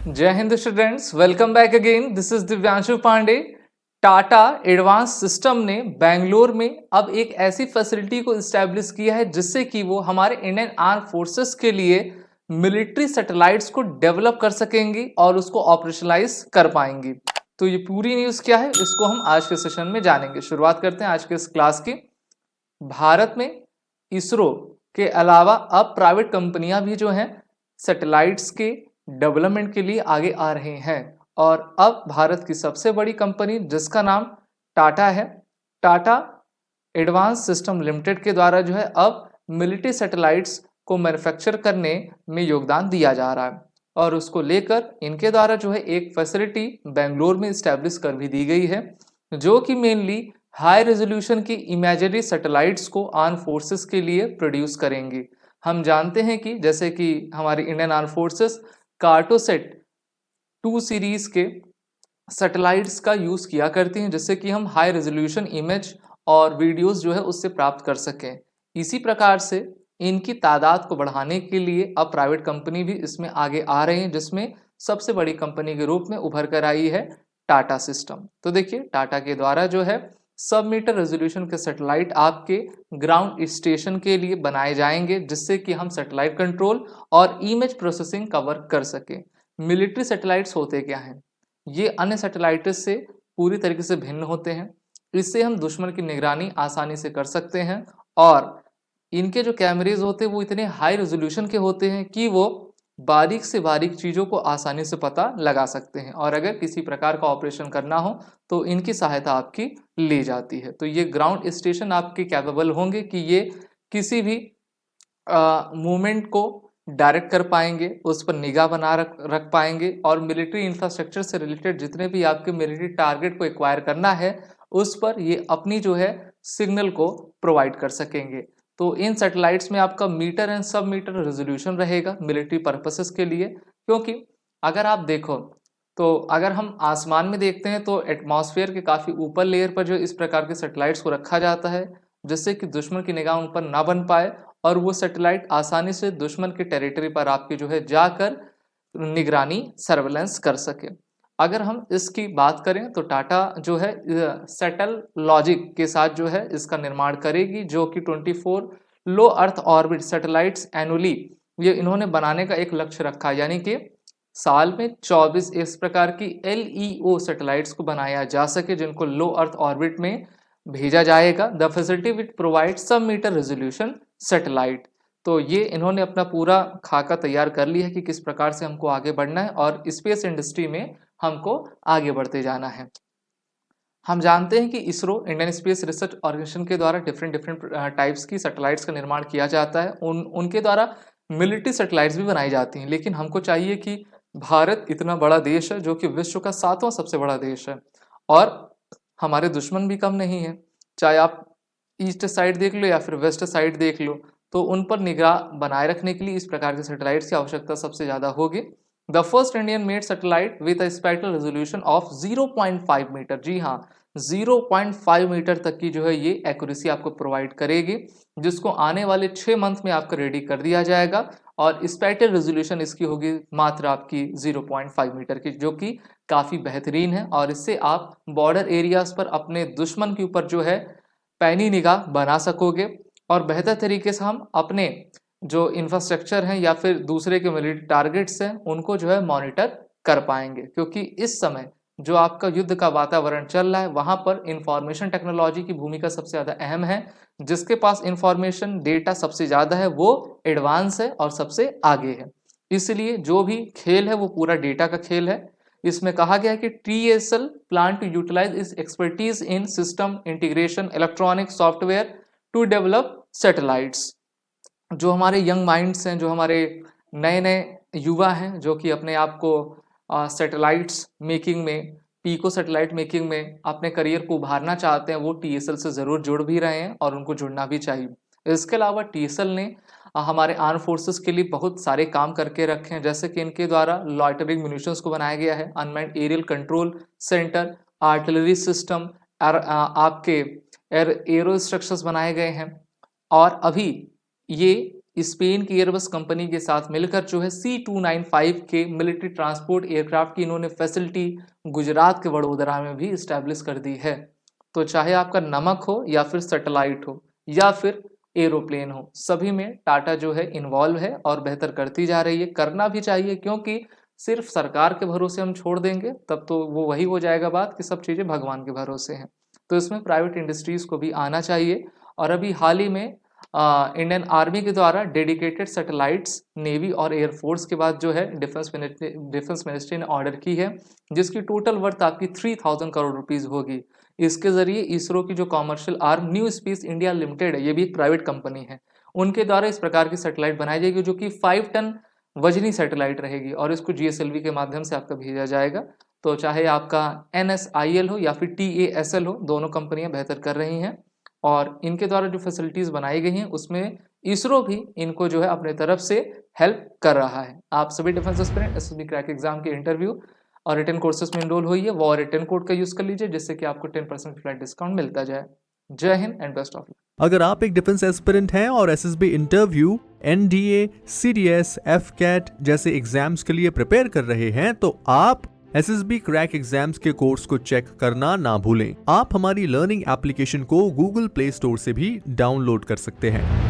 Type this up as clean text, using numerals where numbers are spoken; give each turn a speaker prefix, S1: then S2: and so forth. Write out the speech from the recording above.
S1: जय हिंद students, welcome back again. This is Divyanshu Pandey. Tata advance system ने बेंगलोर में अब एक ऐसी फैसिलिटी को इस्टेब्लिश किया है जिससे कि वो हमारे इंडियन आर्म फोर्सेस के लिए मिलिट्री सैटेलाइट्स को डेवलप कर सकेंगी और उसको ऑपरेशनलाइज कर पाएंगी। तो ये पूरी न्यूज़ क्या है, इसको हम आज के सेशन में जानेंगे। शुरुआत करते हैं आज के इस क्लास की। भारत में इसरो के अलावा अब प्राइवेट कंपनियां भी जो हैं सैटेलाइट्स के डेवलपमेंट के लिए आगे आ रहे हैं और अब भारत की सबसे बड़ी कंपनी जिसका नाम टाटा है, टाटा एडवांस सिस्टम लिमिटेड के द्वारा जो है अब मिलिट्री सैटेलाइट्स को मैन्युफैक्चर करने में योगदान दिया जा रहा है और उसको लेकर इनके द्वारा जो है एक फैसिलिटी बेंगलोर में इस्टेब्लिश कर भी दी गई है जो कि मेनली हाई रेजोल्यूशन की इमेजरी सैटेलाइट्स को आर्म फोर्सेस के लिए प्रोड्यूस करेंगी। हम जानते हैं कि जैसे कि हमारी Indian arm forces Cartosat 2 series के सैटेलाइट्स का यूज किया करती हैं जिससे कि हम हाई रेजोल्यूशन इमेज और वीडियोस जो है उससे प्राप्त कर सकें। इसी प्रकार से इनकी तादाद को बढ़ाने के लिए अब प्राइवेट कंपनी भी इसमें आगे आ रहे हैं जिसमें सबसे बड़ी कंपनी के रूप में उभर कर आई है टाटा सिस्टम। तो देखिए टाटा के द्वारा जो है सब मीटर रेजोल्यूशन के सैटेलाइट आपके ग्राउंड स्टेशन के लिए बनाए जाएंगे जिससे कि हम सैटेलाइट कंट्रोल और इमेज प्रोसेसिंग कवर कर सकें। मिलिट्री सैटेलाइट्स होते क्या हैं? ये अन्य सैटेलाइट्स से पूरी तरीके से भिन्न होते हैं। इससे हम दुश्मन की निगरानी आसानी से कर सकते हैं और इनके जो कैमरेज होते हैं वो इतने हाई रेजोल्यूशन के होते हैं कि वो बारीक से बारीक चीज़ों को आसानी से पता लगा सकते हैं और अगर किसी प्रकार का ऑपरेशन करना हो तो इनकी सहायता आपकी ली जाती है। तो ये ग्राउंड स्टेशन आपके कैपेबल होंगे कि ये किसी भी मूवमेंट को डायरेक्ट कर पाएंगे, उस पर निगाह बना रख पाएंगे और मिलिट्री इंफ्रास्ट्रक्चर से रिलेटेड जितने भी आपके मिलिट्री टारगेट को एक्वायर करना है उस पर ये अपनी जो है सिग्नल को प्रोवाइड कर सकेंगे। तो इन सैटेलाइट्स में आपका मीटर एंड सब मीटर रेजोल्यूशन रहेगा मिलिट्री पर्पसेस के लिए, क्योंकि अगर आप देखो तो अगर हम आसमान में देखते हैं तो एटमॉस्फेयर के काफ़ी ऊपर लेयर पर जो इस प्रकार के सैटेलाइट्स को रखा जाता है जिससे कि दुश्मन की निगाह उन पर ना बन पाए और वो सैटेलाइट आसानी से दुश्मन के टेरिटरी पर आपके जो है जाकर निगरानी सर्वेलेंस कर सके। अगर हम इसकी बात करें तो टाटा जो है सेटल लॉजिक के साथ जो है इसका निर्माण करेगी जो कि 24 लो अर्थ ऑर्बिट सैटेलाइट्स एनुअली ये इन्होंने बनाने का एक लक्ष्य रखा, यानी कि साल में 24 इस प्रकार की LEO सैटेलाइट्स को बनाया जा सके जिनको लो अर्थ ऑर्बिट में भेजा जाएगा। द फैसिलिटी विच प्रोवाइड सब मीटर रेजोल्यूशन सैटेलाइट। तो ये इन्होंने अपना पूरा खाका तैयार कर लिया है कि किस प्रकार से हमको आगे बढ़ना है और स्पेस इंडस्ट्री में हमको आगे बढ़ते जाना है। हम जानते हैं कि ISRO Indian space research organisation के द्वारा डिफरेंट टाइप्स की सैटेलाइट्स का निर्माण किया जाता है। उनके द्वारा मिलिट्री सैटेलाइट्स भी बनाई जाती हैं, लेकिन हमको चाहिए कि भारत इतना बड़ा देश है जो कि विश्व का 7वां सबसे बड़ा देश है और हमारे दुश्मन भी कम नहीं है। चाहे आप ईस्ट साइड देख लो या फिर वेस्ट साइड देख लो, तो उन पर निगाह बनाए रखने के लिए इस प्रकार के सैटेलाइट्स की आवश्यकता सबसे ज़्यादा होगी। The first Indian made satellite with a spectral resolution of 0.5 metre, जी हाँ 0.5 मीटर तक की जो है ये एक्यूरेसी आपको प्रोवाइड करेगी जिसको आने वाले 6 मंथ में आपको रेडी कर दिया जाएगा और स्पेक्ट्रल रेजोल्यूशन इसकी होगी मात्र आपकी 0.5 मीटर की, जो कि काफ़ी बेहतरीन है और इससे आप बॉर्डर एरियाज पर अपने दुश्मन के ऊपर जो है पैनी निगाह बना सकोगे और बेहतर तरीके से हम अपने जो इंफ्रास्ट्रक्चर हैं या फिर दूसरे के मिलिट्री टारगेट्स हैं उनको जो है मॉनिटर कर पाएंगे, क्योंकि इस समय जो आपका युद्ध का वातावरण चल रहा है वहाँ पर इंफॉर्मेशन टेक्नोलॉजी की भूमिका सबसे ज़्यादा अहम है। जिसके पास इंफॉर्मेशन डेटा सबसे ज़्यादा है वो एडवांस है और सबसे आगे है, इसलिए जो भी खेल है वो पूरा डेटा का खेल है। इसमें कहा गया है कि TSL प्लान टू यूटिलाइज इस expertise in system integration electronic software to develop satellites. जो हमारे यंग माइंड्स हैं, जो हमारे नए नए युवा हैं जो कि अपने आप को सैटेलाइट्स मेकिंग में, पीको सैटेलाइट मेकिंग में अपने करियर को उभारना चाहते हैं, वो TSL से ज़रूर जुड़ भी रहे हैं और उनको जुड़ना भी चाहिए। इसके अलावा TSL ने हमारे आर्म फोर्सेस के लिए बहुत सारे काम करके रखे हैं, जैसे कि इनके द्वारा लॉइटरिंग म्यूनिशंस को बनाया गया है, unmanned aerial control centre, artillery system, आपके एरो स्ट्रक्चर्स बनाए गए हैं और अभी ये स्पेन की एयरबस कंपनी के साथ मिलकर जो है C295 के मिलिट्री ट्रांसपोर्ट एयरक्राफ्ट की इन्होंने फैसिलिटी गुजरात के वडोदरा में भी इस्टेब्लिश कर दी है। तो चाहे आपका नमक हो या फिर सैटेलाइट हो या फिर एरोप्लेन हो, सभी में टाटा जो है इन्वॉल्व है और बेहतर करती जा रही है। करना भी चाहिए, क्योंकि सिर्फ सरकार के भरोसे हम छोड़ देंगे तब तो वो वही हो जाएगा बात कि सब चीज़ें भगवान के भरोसे हैं। तो इसमें प्राइवेट इंडस्ट्रीज़ को भी आना चाहिए। और अभी हाल ही में इंडियन आर्मी के द्वारा डेडिकेटेड सैटेलाइट्स नेवी और एयरफोर्स के बाद जो है डिफेंस मिनिस्ट्री ने ऑर्डर की है, जिसकी टोटल वर्थ आपकी 3000 करोड़ रुपीस होगी। इसके जरिए इसरो की जो commercial arm new space India limited है, ये भी एक प्राइवेट कंपनी है, उनके द्वारा इस प्रकार की सैटेलाइट बनाई जाएगी जो कि 5 टन वजनी सैटेलाइट रहेगी और इसको GSLV के माध्यम से आपका भेजा जाएगा। तो चाहे आपका NSIL हो या फिर TASL हो, दोनों कंपनियां बेहतर कर रही हैं और इनके द्वारा जो फैसिलिटीज़ बनाई गई हैं उसमें इसरो भी इनको जो है अपने तरफ से हेल्प कर रहा है। आप सभी defence aspirant SSB crack exam के इंटरव्यू और रिटन कोर्सेज में इनरोल होइए, वो रिटन कोड का यूज़ कर लीजिए जिससे कि आपको 10% फ्लैट डिस्काउंट मिलता जाए। जय Hind and best of luck.
S2: अगर आप एक डिफेंस एस्पिरेंट हैं और SSB interview, NDA, CDS, FCAT जैसे एग्जाम्स के लिए प्रिपेयर कर रहे हैं तो आप SSB क्रैक एग्जाम्स के कोर्स को चेक करना ना भूलें। आप हमारी लर्निंग एप्लीकेशन को Google Play Store से भी डाउनलोड कर सकते हैं।